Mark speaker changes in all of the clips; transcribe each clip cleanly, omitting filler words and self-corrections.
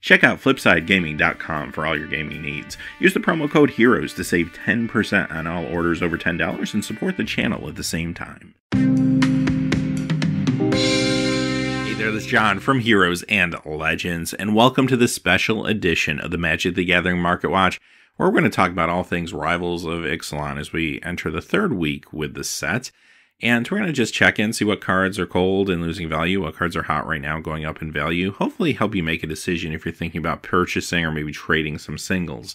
Speaker 1: Check out FlipsideGaming.com for all your gaming needs. Use the promo code HEROES to save 10% on all orders over $10 and support the channel at the same time. Hey there, this is John from Heroes and Legends, and welcome to this special edition of the Magic the Gathering Market Watch, where we're going to talk about all things Rivals of Ixalan as we enter the third week with the set. And we're going to just check in, see what cards are cold and losing value, what cards are hot right now going up in value. Hopefully help you make a decision if you're thinking about purchasing or maybe trading some singles.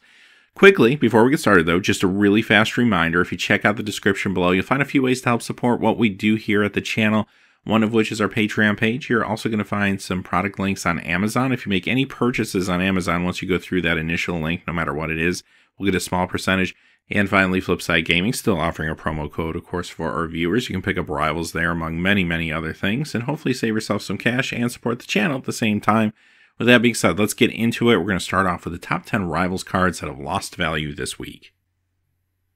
Speaker 1: Quickly, before we get started though, just a really fast reminder, if you check out the description below, you'll find a few ways to help support what we do here at the channel, one of which is our Patreon page. You're also going to find some product links on Amazon. If you make any purchases on Amazon, once you go through that initial link, no matter what it is, we'll get a small percentage. And finally, Flipside Gaming still offering a promo code, of course, for our viewers. You can pick up Rivals there, among many, many other things, and hopefully save yourself some cash and support the channel at the same time. With that being said, let's get into it. We're going to start off with the top 10 Rivals cards that have lost value this week.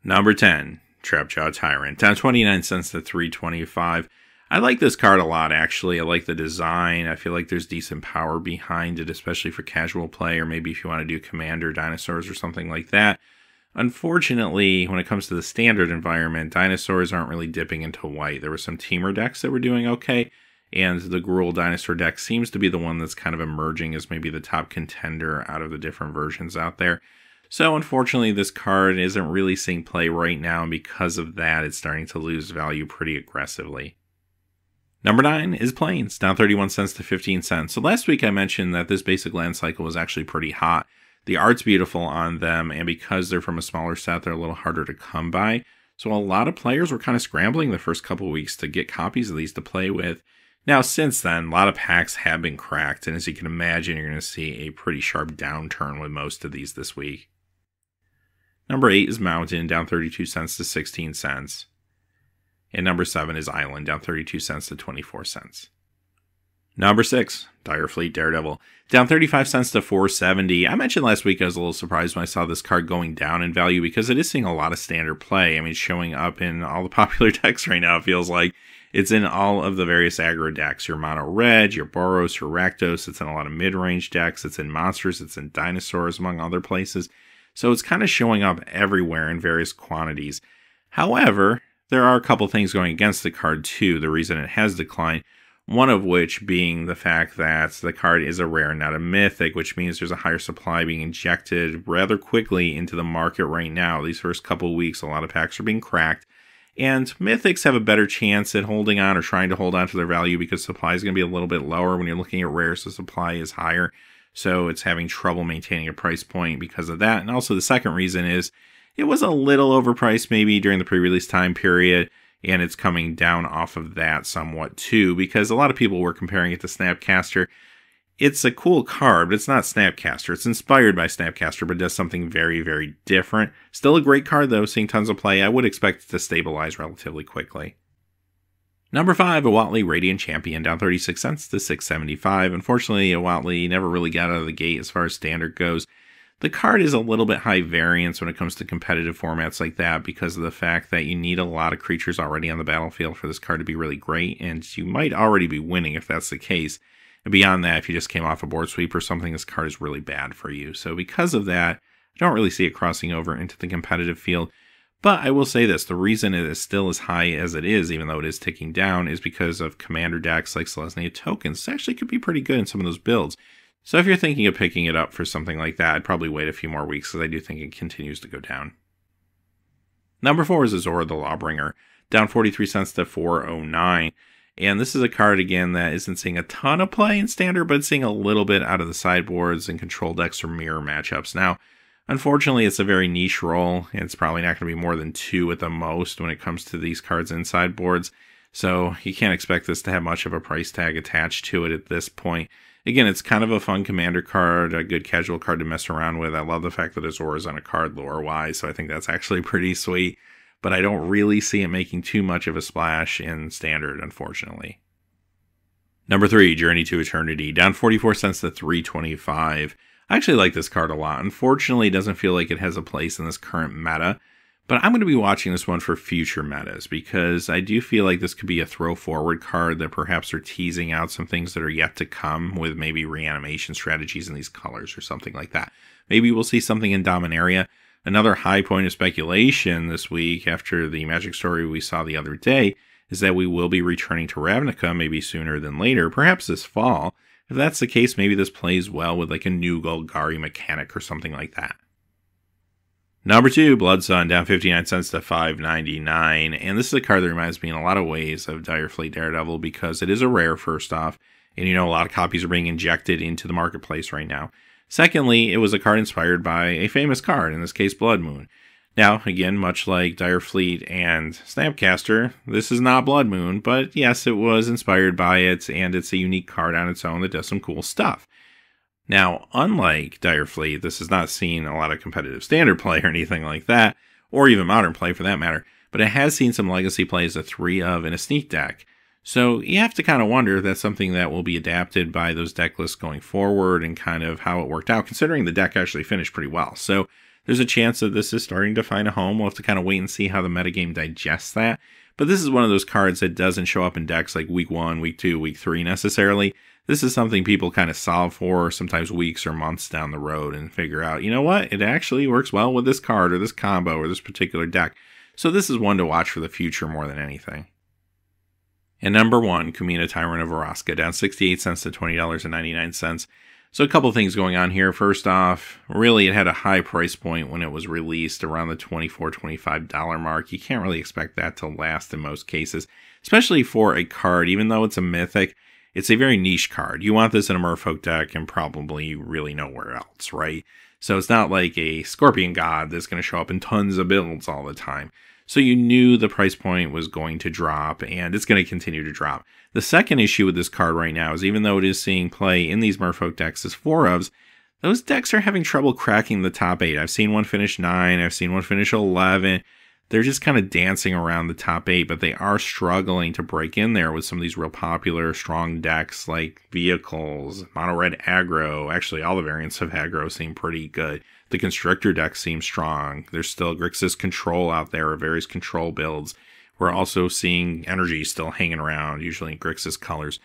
Speaker 1: Number 10, Trapjaw Tyrant, down 29 cents to $3.25. I like this card a lot, actually. I like the design. I feel like there's decent power behind it, especially for casual play, or maybe if you want to do Commander Dinosaurs or something like that. Unfortunately, when it comes to the standard environment, dinosaurs aren't really dipping into white. There were some teamer decks that were doing okay, and the Gruul dinosaur deck seems to be the one that's kind of emerging as maybe the top contender out of the different versions out there. So unfortunately, this card isn't really seeing play right now, and because of that, it's starting to lose value pretty aggressively. Number 9 is Plains, down 31 cents to 15 cents. So last week I mentioned that this basic land cycle was actually pretty hot. The art's beautiful on them, and because they're from a smaller set, they're a little harder to come by. So a lot of players were kind of scrambling the first couple of weeks to get copies of these to play with. Now, since then, a lot of packs have been cracked, and as you can imagine, you're going to see a pretty sharp downturn with most of these this week. Number 8 is Mountain, down 32 cents to 16 cents. And number 7 is Island, down 32 cents to 24 cents. Number 6, Direfleet Daredevil, down 35 cents to $4.70. I mentioned last week I was a little surprised when I saw this card going down in value because it is seeing a lot of standard play. I mean, showing up in all the popular decks right now, it feels like. It's in all of the various aggro decks. Your Mono Red, your Boros, your Rakdos. It's in a lot of mid-range decks. It's in Monsters. It's in Dinosaurs, among other places. So it's kind of showing up everywhere in various quantities. However, there are a couple things going against the card too, the reason it has declined. One of which being the fact that the card is a rare, not a mythic, which means there's a higher supply being injected rather quickly into the market right now. These first couple of weeks, a lot of packs are being cracked, and mythics have a better chance at holding on or trying to hold on to their value because supply is going to be a little bit lower when you're looking at rares, so supply is higher. So it's having trouble maintaining a price point because of that. And also the second reason is it was a little overpriced maybe during the pre-release time period, and it's coming down off of that somewhat too, because a lot of people were comparing it to Snapcaster. It's a cool card, but it's not Snapcaster. It's inspired by Snapcaster, but does something very, very different. Still a great card though, seeing tons of play. I would expect it to stabilize relatively quickly. Number 5, Awatli Radiant Champion, down 36 cents to $6.75. Unfortunately, Awatli never really got out of the gate as far as standard goes. The card is a little bit high variance when it comes to competitive formats like that because of the fact that you need a lot of creatures already on the battlefield for this card to be really great, and you might already be winning if that's the case. And beyond that, if you just came off a board sweep or something, this card is really bad for you. So because of that, I don't really see it crossing over into the competitive field. But I will say this, the reason it is still as high as it is, even though it is ticking down, is because of commander decks like Selesnya tokens. It actually could be pretty good in some of those builds. So if you're thinking of picking it up for something like that, I'd probably wait a few more weeks because I do think it continues to go down. Number 4 is Azora the Lawbringer, down 43 cents to $4.09. And this is a card, again, that isn't seeing a ton of play in standard, but it's seeing a little bit out of the sideboards and control decks or mirror matchups. Now, unfortunately, it's a very niche role, and it's probably not going to be more than 2 at the most when it comes to these cards in sideboards. So you can't expect this to have much of a price tag attached to it at this point. Again, it's kind of a fun commander card, a good casual card to mess around with. I love the fact that Azora is on a card lore-wise, so I think that's actually pretty sweet. But I don't really see it making too much of a splash in standard, unfortunately. Number 3, Journey to Eternity, down 44 cents to $3.25. I actually like this card a lot. Unfortunately, it doesn't feel like it has a place in this current meta, But I'm going to be watching this one for future metas, because I do feel like this could be a throw forward card that perhaps are teasing out some things that are yet to come with maybe reanimation strategies in these colors or something like that. Maybe we'll see something in Dominaria. Another high point of speculation this week after the Magic story we saw the other day is that we will be returning to Ravnica maybe sooner than later, perhaps this fall. If that's the case, maybe this plays well with like a new Golgari mechanic or something like that. Number 2, Blood Sun, down 59 cents to $5.99, and this is a card that reminds me in a lot of ways of Dire Fleet Daredevil because it is a rare, first off, and you know a lot of copies are being injected into the marketplace right now. Secondly, it was a card inspired by a famous card, in this case Blood Moon. Now, again, much like Dire Fleet and Snapcaster, this is not Blood Moon, but yes, it was inspired by it, and it's a unique card on its own that does some cool stuff. Now, unlike Dire Fleet, this has not seen a lot of competitive standard play or anything like that, or even modern play for that matter, but it has seen some legacy play as a 3-of in a sneak deck. So you have to kind of wonder if that's something that will be adapted by those deck lists going forward and kind of how it worked out, considering the deck actually finished pretty well. So there's a chance that this is starting to find a home. We'll have to kind of wait and see how the metagame digests that. But this is one of those cards that doesn't show up in decks like week 1, week 2, week 3 necessarily. This is something people kind of solve for sometimes weeks or months down the road and figure out, you know what, it actually works well with this card or this combo or this particular deck. So this is one to watch for the future more than anything. And number 1, Kumina Tyrant of Araska, down 68 cents to $20.99. So a couple things going on here. First off, really it had a high price point when it was released around the $24, $25 mark. You can't really expect that to last in most cases, especially for a card, even though it's a mythic. It's a very niche card. You want this in a Merfolk deck and probably really nowhere else, right? So it's not like a Scorpion God that's going to show up in tons of builds all the time. So you knew the price point was going to drop, and it's going to continue to drop. The second issue with this card right now is even though it is seeing play in these Merfolk decks as 4-ofs, those decks are having trouble cracking the top 8. I've seen one finish 9, I've seen one finish 11. They're just kind of dancing around the top 8, but they are struggling to break in there with some of these real popular, strong decks like Vehicles, Mono Red Aggro. Actually, all the variants of Aggro seem pretty good. The Constrictor deck seems strong. There's still Grixis Control out there, or various control builds. We're also seeing Energy still hanging around, usually in Grixis colors.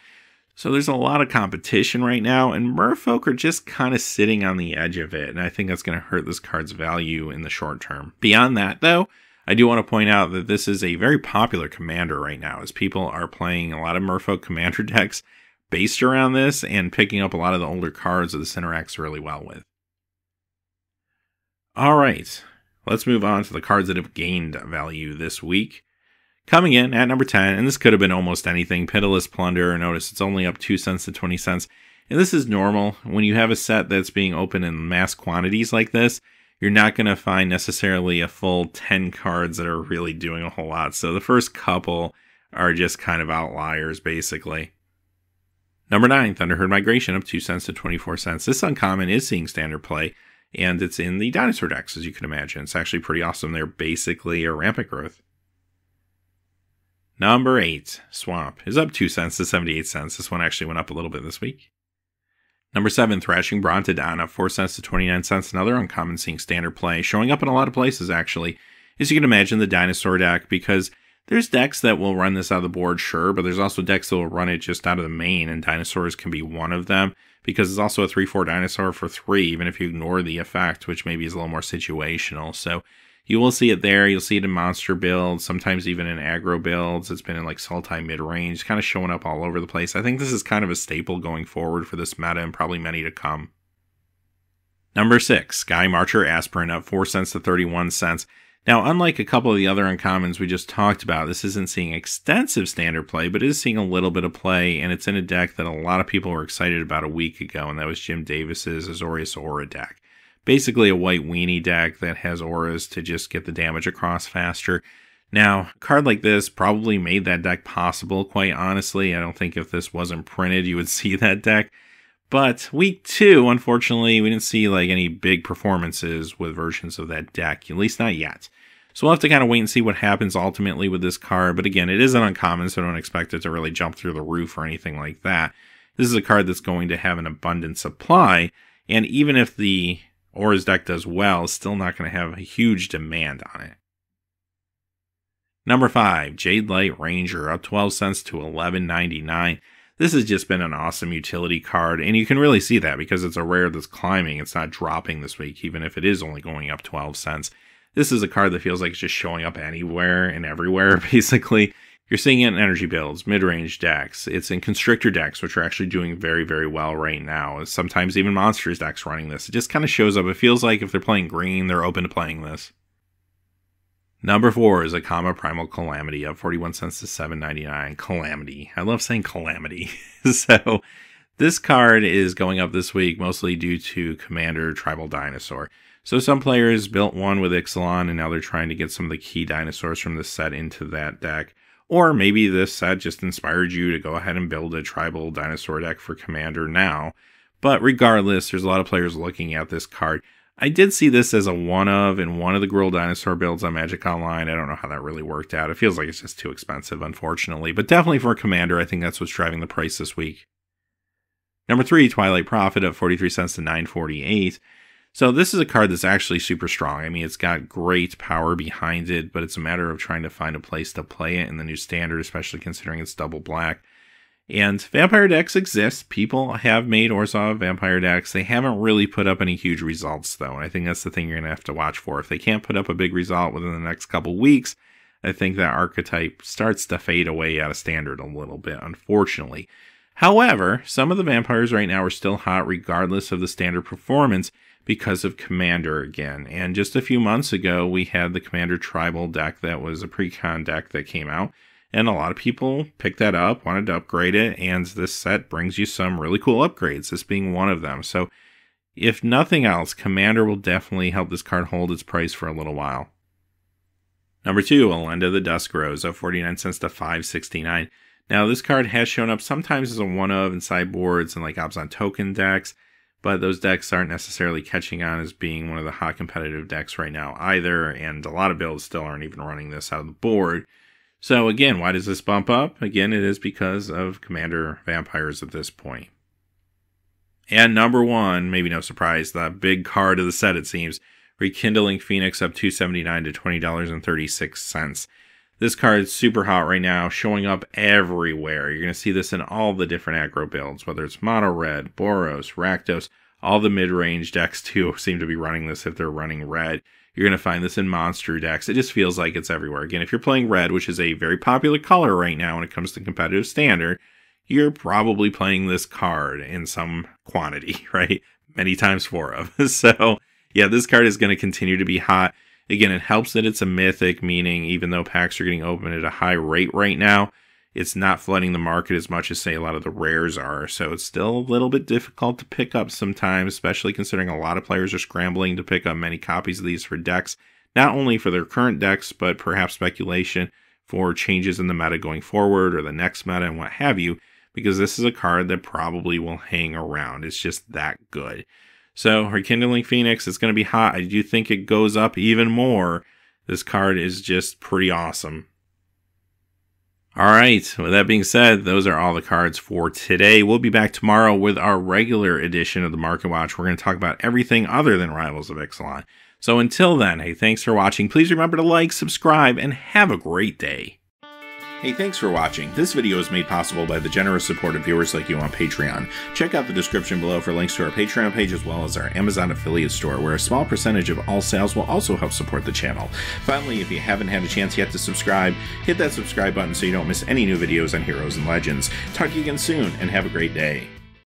Speaker 1: So there's a lot of competition right now, and Merfolk are just kind of sitting on the edge of it, and I think that's going to hurt this card's value in the short term. Beyond that, though, I do want to point out that this is a very popular commander right now, as people are playing a lot of Merfolk commander decks based around this and picking up a lot of the older cards that this interacts really well with. Alright, let's move on to the cards that have gained value this week. Coming in at number 10, and this could have been almost anything, Pitiless Plunder. Notice it's only up 2 cents to 20 cents. And this is normal. When you have a set that's being opened in mass quantities like this, you're not going to find necessarily a full 10 cards that are really doing a whole lot. So the first couple are just kind of outliers, basically. Number 9, Thunderherd Migration, up 2 cents to 24 cents. This uncommon is seeing standard play, and it's in the dinosaur decks, as you can imagine. It's actually pretty awesome. They're basically a rampant growth. Number 8, Swamp, is up 2 cents to 78 cents. This one actually went up a little bit this week. Number 7, Thrashing Brontodon, up 4 cents to 29 cents. Another uncommon seeing standard play, showing up in a lot of places, actually. As you can imagine, the dinosaur deck, because there's decks that will run this out of the board, sure, but there's also decks that will run it just out of the main, and dinosaurs can be one of them, because it's also a 3/4 dinosaur for 3, even if you ignore the effect, which maybe is a little more situational. So you will see it there. You'll see it in monster builds, sometimes even in aggro builds. It's been in like Sultai mid-range, kind of showing up all over the place. I think this is kind of a staple going forward for this meta and probably many to come. Number 6, Sky Marcher Aspirin, up 4 cents to 31 cents. Now, unlike a couple of the other uncommons we just talked about, this isn't seeing extensive standard play, but it is seeing a little bit of play, and it's in a deck that a lot of people were excited about a week ago, and that was Jim Davis's Azorius Aura deck. Basically a white weenie deck that has auras to just get the damage across faster. Now, a card like this probably made that deck possible, quite honestly. I don't think if this wasn't printed, you would see that deck. But week 2, unfortunately, we didn't see like any big performances with versions of that deck, at least not yet. So we'll have to kind of wait and see what happens ultimately with this card. But again, it is an uncommon, so don't expect it to really jump through the roof or anything like that. This is a card that's going to have an abundant supply, and even if the Aura's deck does well, it's still not going to have a huge demand on it. Number 5, Jade Light Ranger, up 12 cents to $11.99. This has just been an awesome utility card, and you can really see that because it's a rare that's climbing. It's not dropping this week, even if it is only going up 12 cents. This is a card that feels like it's just showing up anywhere and everywhere, basically. You're seeing it in energy builds, mid-range decks. It's in Constrictor decks, which are actually doing very, very well right now. Sometimes even Monsters decks running this. It just kind of shows up. It feels like if they're playing green, they're open to playing this. Number 4 is Akama Primal Calamity, up 41 cents to $7.99. Calamity. I love saying Calamity. So this card is going up this week mostly due to Commander Tribal Dinosaur. So some players built one with Ixalan, and now they're trying to get some of the key dinosaurs from the set into that deck. Or maybe this set just inspired you to go ahead and build a Tribal Dinosaur deck for Commander now. But regardless, there's a lot of players looking at this card. I did see this as a one-of in one of the Gruul Dinosaur builds on Magic Online. I don't know how that really worked out. It feels like it's just too expensive, unfortunately. But definitely for a Commander, I think that's what's driving the price this week. Number 3, Twilight Prophet, up 43 cents to $9.48. So this is a card that's actually super strong. I mean, it's got great power behind it, but it's a matter of trying to find a place to play it in the new standard, especially considering it's double black. And vampire decks exist. People have made Orzhov vampire decks. They haven't really put up any huge results, though. And I think that's the thing you're going to have to watch for. If they can't put up a big result within the next couple weeks, I think that archetype starts to fade away out of standard a little bit, unfortunately. However, some of the vampires right now are still hot regardless of the standard performance because of Commander again. And just a few months ago, we had the Commander Tribal deck that was a pre-con deck that came out. And a lot of people picked that up, wanted to upgrade it, and this set brings you some really cool upgrades, this being one of them. So, if nothing else, Commander will definitely help this card hold its price for a little while. Number 2, Elenda the Dusk Rose, up 49 cents to $5.69. Now, this card has shown up sometimes as a one-of in sideboards and like Abzan token decks, but those decks aren't necessarily catching on as being one of the hot competitive decks right now either, and a lot of builds still aren't even running this out of the board. So again, why does this bump up? Again, it is because of Commander Vampires at this point. And number 1, maybe no surprise, the big card of the set it seems, Rekindling Phoenix, up $2.79 to $20.36. This card is super hot right now, showing up everywhere. You're going to see this in all the different aggro builds, whether it's Mono Red, Boros, Rakdos, all the mid-range decks too seem to be running this if they're running red. You're going to find this in monster decks. It just feels like it's everywhere. Again, if you're playing red, which is a very popular color right now when it comes to competitive standard, you're probably playing this card in some quantity, right? Many times 4 of. So, yeah, this card is going to continue to be hot. Again, it helps that it's a mythic, meaning even though packs are getting open at a high rate right now, it's not flooding the market as much as, say, a lot of the rares are. So it's still a little bit difficult to pick up sometimes, especially considering a lot of players are scrambling to pick up many copies of these for decks, not only for their current decks, but perhaps speculation for changes in the meta going forward or the next meta and what have you, because this is a card that probably will hang around. It's just that good. So Rekindling Phoenix is going to be hot. I do think it goes up even more. This card is just pretty awesome. All right, with that being said, those are all the cards for today. We'll be back tomorrow with our regular edition of the Market Watch. We're going to talk about everything other than Rivals of Ixalan. So until then, hey, thanks for watching. Please remember to like, subscribe, and have a great day. Hey, thanks for watching. This video is made possible by the generous support of viewers like you on Patreon. Check out the description below for links to our Patreon page as well as our Amazon affiliate store, where a small percentage of all sales will also help support the channel. Finally, if you haven't had a chance yet to subscribe, hit that subscribe button so you don't miss any new videos on Heroes and Legends. Talk to you again soon, and have a great day.